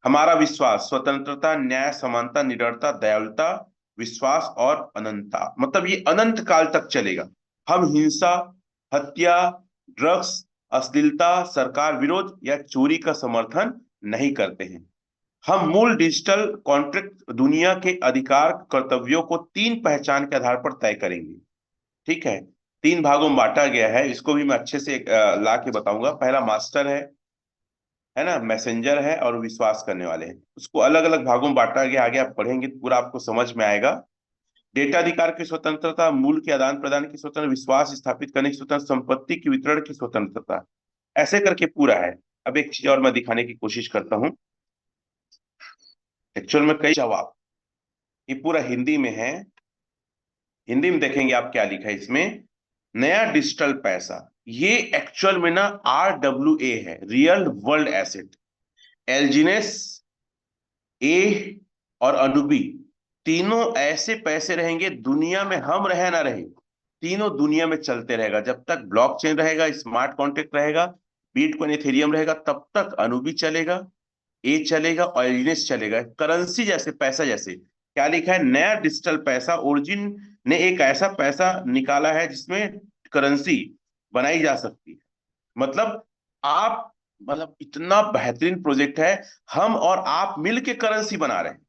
हमारा विश्वास, स्वतंत्रता, न्याय, समानता, निडरता, दयालुता, विश्वास और अनंतता, मतलब ये अनंत काल तक चलेगा। हम हिंसा, हत्या, ड्रग्स, अश्लीलता, सरकार विरोध या चोरी का समर्थन नहीं करते हैं। हम मूल डिजिटल कॉन्ट्रैक्ट दुनिया के अधिकार कर्तव्यों को तीन पहचान के आधार पर तय करेंगे। ठीक है, तीन भागों में बांटा गया है, इसको भी मैं अच्छे से ला के बताऊंगा। पहला मास्टर है ना, मैसेंजर है, और विश्वास करने वाले हैं। उसको अलग अलग भागों में बांटा गया, आगे आप पढ़ेंगे तो पूरा आपको समझ में आएगा। डेटा अधिकार की स्वतंत्रता, मूल के आदान प्रदान की स्वतंत्रता, विश्वास स्थापित करने की स्वतंत्रता, संपत्ति की वितरण की स्वतंत्रता, ऐसे करके पूरा है। अब एक चीज और मैं दिखाने की कोशिश करता हूँ। एक्चुअल में कई जवाब, ये पूरा हिंदी में है। हिंदी में देखेंगे आप क्या लिखा है इसमें। नया डिजिटल पैसा, ये एक्चुअल में ना RWA है, रियल वर्ल्ड एसेट। एल्जिनेस, ए और अनुबी, तीनों ऐसे पैसे रहेंगे, दुनिया में हम रहे ना रहे, तीनों दुनिया में चलते रहेगा। जब तक ब्लॉकचेन रहेगा, स्मार्ट कॉन्ट्रैक्ट रहेगा, बिटकॉइन, इथेरियम रहेगा, तब तक अनुबी चलेगा, ए चलेगा और एल्जिनेस चलेगा। करेंसी जैसे, पैसा जैसे। क्या लिखा है, नया डिजिटल पैसा। ओरिजिन ने एक ऐसा पैसा निकाला है जिसमें करेंसी बनाई जा सकती है। मतलब आप, मतलब इतना बेहतरीन प्रोजेक्ट है। हम और आप मिलके करेंसी बना रहे हैं।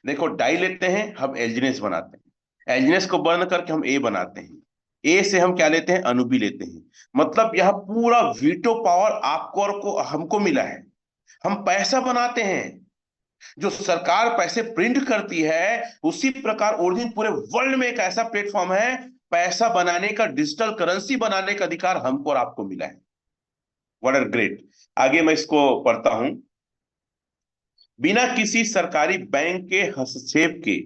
देखो, डाई लेते हैं, हम एल्जिनेस बनाते हैं, एल्जिनेस को बर्न करके हम ए बनाते हैं, ए से हम क्या लेते हैं, अनुबी लेते हैं। मतलब यह पूरा वीटो पावर आपको और को हमको मिला है। हम पैसा बनाते हैं, जो सरकार पैसे प्रिंट करती है, उसी प्रकार ओरिजिन पूरे वर्ल्ड में एक ऐसा प्लेटफॉर्म है, पैसा बनाने का, डिजिटल करेंसी बनाने का अधिकार हमको और आपको मिला है। What are great. आगे मैं इसको पढ़ता हूं। बिना किसी सरकारी बैंक के हस्तक्षेप के,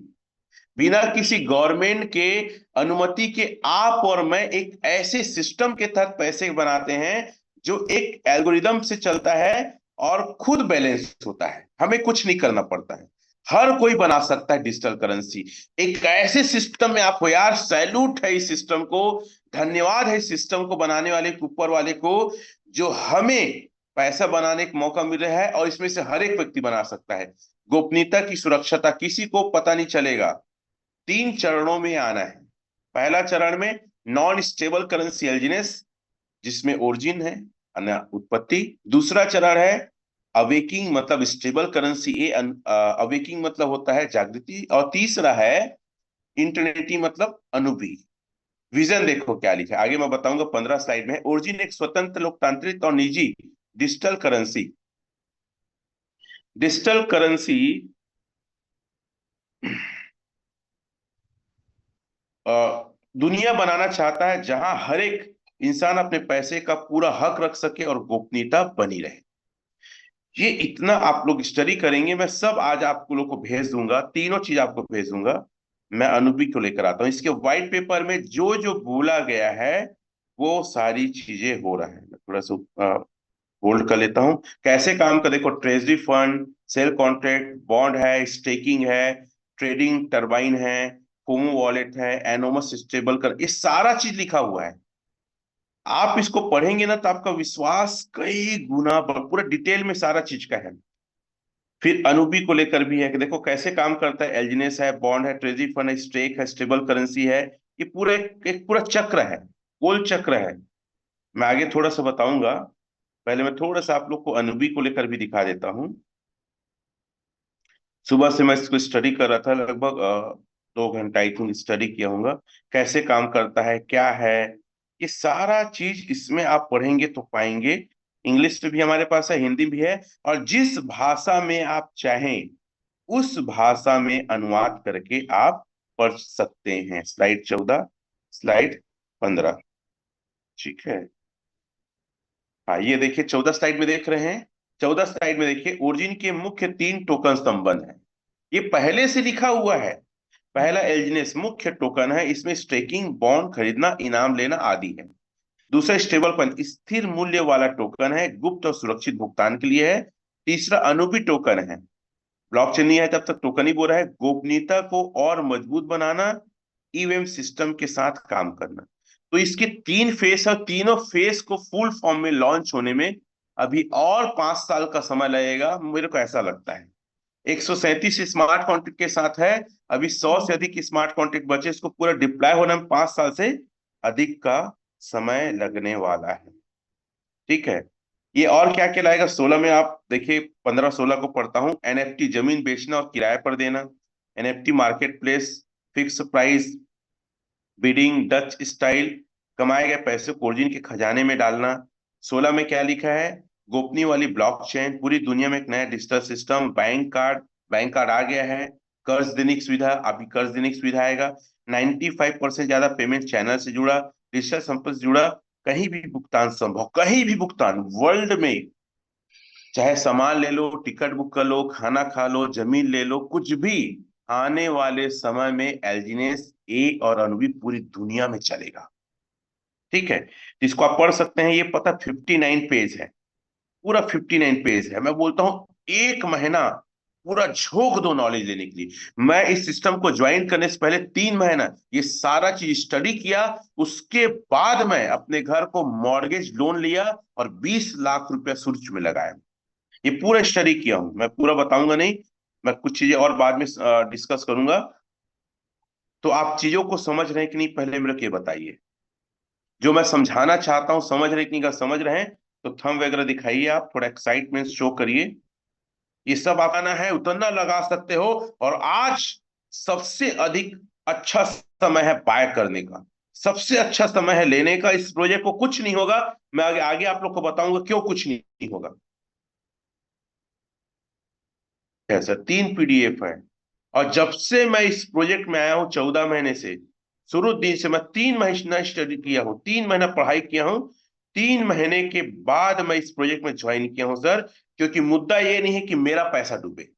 बिना किसी गवर्नमेंट के अनुमति के, आप और मैं एक ऐसे सिस्टम के तहत पैसे बनाते हैं जो एक एल्गोरिदम से चलता है और खुद बैलेंस होता है, हमें कुछ नहीं करना पड़ता है। हर कोई बना सकता है डिजिटल करेंसी। एक ऐसे सिस्टम में आप हो यार, सैल्यूट है इस सिस्टम को, धन्यवाद है इस सिस्टम को बनाने वाले को, ऊपर वाले को, जो हमें पैसा बनाने का मौका मिल रहा है, और इसमें से हर एक व्यक्ति बना सकता है। गोपनीयता की सुरक्षता, किसी को पता नहीं चलेगा। तीन चरणों में आना है। पहला चरण में नॉन स्टेबल करेंसी एल्जिनेस, जिसमें ओरिजिन है, उत्पत्ति। दूसरा चरण है अवेकिंग, मतलब स्टेबल करेंसी ए, अवेकिंग मतलब होता है जागृति। और तीसरा है इंटरनेटी, मतलब अनुबी। विजन देखो क्या लिखा है, आगे मैं बताऊंगा 15 स्लाइड में। ओरिजिन एक स्वतंत्र, लोकतांत्रिक और निजी डिजिटल करेंसी। डिजिटल करेंसी दुनिया बनाना चाहता है जहां हर एक इंसान अपने पैसे का पूरा हक रख सके और गोपनीयता बनी रहे। ये इतना आप लोग स्टडी करेंगे, मैं सब आज आपको लोग को भेज दूंगा, तीनों चीज आपको भेज दूंगा। मैं अनुबी को लेकर आता हूँ। इसके व्हाइट पेपर में जो जो बोला गया है वो सारी चीजें हो रहा है। मैं थोड़ा सा होल्ड कर लेता हूँ। कैसे काम कर, देखो, treasury fund, sale contract, bond है, स्टेकिंग है, ट्रेडिंग टरबाइन है, फोमो वॉलेट है, एनोमस स्टेबल कर, ये सारा चीज लिखा हुआ है। आप इसको पढ़ेंगे ना तो आपका विश्वास कई गुना पूरा डिटेल में सारा चीज का है। फिर अनुबी को लेकर भी है कि देखो कैसे काम करता है। एल्जिनेस है, बॉन्ड है, ट्रेजरी फंड है, स्टेक है, स्टेबल करेंसी है। ये पूरे एक पूरा चक्र है, गोल चक्र है। मैं आगे थोड़ा सा बताऊंगा। पहले मैं थोड़ा सा आप लोग को अनुबी को लेकर भी दिखा देता हूँ। सुबह से मैं इसको स्टडी कर रहा था, लगभग 2 घंटा आई थिंक स्टडी किया होगा। कैसे काम करता है, क्या है, ये सारा चीज इसमें आप पढ़ेंगे तो पाएंगे। इंग्लिश में भी हमारे पास है, हिंदी भी है, और जिस भाषा में आप चाहें उस भाषा में अनुवाद करके आप पढ़ सकते हैं। Slide 14, slide 15। ठीक है, हाँ ये देखिए 14 स्लाइड में देख रहे हैं। 14 स्लाइड में देखिए, ओरिजिन के मुख्य तीन टोकन संबंध है। ये पहले से लिखा हुआ है। पहला एल्जिनेस मुख्य टोकन है, इसमें स्टेकिंग, बॉन्ड खरीदना, इनाम लेना आदि है। दूसरा स्टेबल कॉइन, स्थिर मूल्य वाला टोकन है, गुप्त और सुरक्षित भुगतान के लिए है। तीसरा अनुबी टोकन है, ब्लॉकचेन नहीं है तब तक टोकन ही बोल रहा है, गोपनीयता को और मजबूत बनाना, ईवीएम सिस्टम के साथ काम करना। तो इसके तीन फेस और तीनों फेस को फुल फॉर्म में लॉन्च होने में अभी और 5 साल का समय लगेगा, मेरे को ऐसा लगता है। 137 स्मार्ट कॉन्ट्रैक्ट के साथ है, अभी 100 से अधिक स्मार्ट कॉन्ट्रैक्ट बचे, इसको पूरा डिप्लॉय होने में 5 साल से अधिक का समय लगने वाला है। ठीक है। ये और क्या क्या लाएगा 16 में, आप देखिए 15-16 को पढ़ता हूँ। एनएफटी, जमीन बेचना और किराए पर देना। NFT market place, fix price bidding, Dutch style, कमाए गए पैसे को ओरिजिन के खजाने में डालना। 16 में क्या लिखा है, गोपनीय वाली ब्लॉकचेन, पूरी दुनिया में एक नया डिजिटल सिस्टम, बैंक कार्ड आ गया है। कर्ज देने की सुविधा, अभी कर्ज देने की सुविधा आएगा। 95% ज्यादा पेमेंट चैनल से जुड़ा, डिजिटल संपर्क से जुड़ा, कहीं भी भुगतान संभव, कहीं भी भुगतान वर्ल्ड में, चाहे सामान ले लो, टिकट बुक कर लो, खाना खा लो, जमीन ले लो, कुछ भी। आने वाले समय में एलजीनेस ए और अनुभवी पूरी दुनिया में चलेगा। ठीक है, जिसको आप पढ़ सकते हैं, ये पता 59 पेज है, पूरा 59 पेज है। मैं बोलता हूं 1 महीना पूरा झोंक दो नॉलेज लेने के लिए। मैं इस सिस्टम को ज्वाइन करने से पहले 3 महीना ये सारा चीज स्टडी किया, उसके बाद मैं अपने घर को मॉर्गेज लोन लिया और 20 लाख रुपया सूरज में लगाया। ये पूरा स्टडी किया हूं, मैं पूरा बताऊंगा नहीं, मैं कुछ चीजें और बाद में डिस्कस करूंगा। तो आप चीजों को समझ रहे हैं कि नहीं, पहले मेरे को ये बताइए। जो मैं समझाना चाहता हूं समझ रहे कि नहीं, अगर समझ रहे हैं तो थंब वगैरह दिखाइए, आप थोड़ा एक्साइटमेंट शो करिए। ये सब आप आना है, उतना लगा सकते हो। और आज सबसे अधिक अच्छा समय है बाय करने का, सबसे अच्छा समय है लेने का। इस प्रोजेक्ट को कुछ नहीं होगा, मैं आगे आगे आप लोग को बताऊंगा क्यों कुछ नहीं होगा। ऐसा 3 पीडीएफ है। और जब से मैं इस प्रोजेक्ट में आया हूं 14 महीने से, शुरू दिन से मैं 3 महीना स्टडी किया हूं, 3 महीना पढ़ाई किया हूं। 3 महीने के बाद मैं इस प्रोजेक्ट में ज्वाइन किया हूं सर। क्योंकि मुद्दा ये नहीं है कि मेरा पैसा डूबे,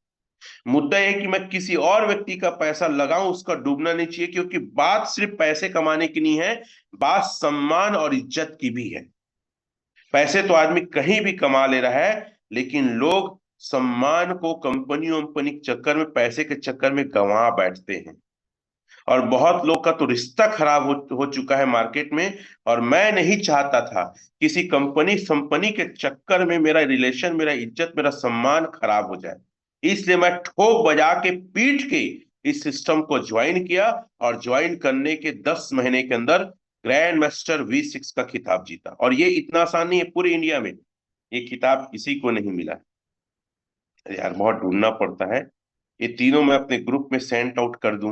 मुद्दा ये है कि मैं किसी और व्यक्ति का पैसा लगाऊं, उसका डूबना नहीं चाहिए। क्योंकि बात सिर्फ पैसे कमाने की नहीं है, बात सम्मान और इज्जत की भी है। पैसे तो आदमी कहीं भी कमा ले रहा है, लेकिन लोग सम्मान को कंपनी वंपनी के चक्कर में, पैसे के चक्कर में गंवा बैठते हैं। और बहुत लोग का तो रिश्ता खराब हो चुका है मार्केट में। और मैं नहीं चाहता था किसी कंपनी संपनी के चक्कर में मेरा रिलेशन, मेरा इज्जत, मेरा सम्मान खराब हो जाए। इसलिए मैं ठोक बजा के पीट के इस सिस्टम को ज्वाइन किया। और ज्वाइन करने के 10 महीने के अंदर ग्रैंड मास्टर V6 का खिताब जीता। और ये इतना आसान नहीं है, पूरे इंडिया में ये खिताब किसी को नहीं मिला। अरे यार बहुत ढूंढना पड़ता है। ये तीनों मैं अपने ग्रुप में सेंड आउट कर दूं,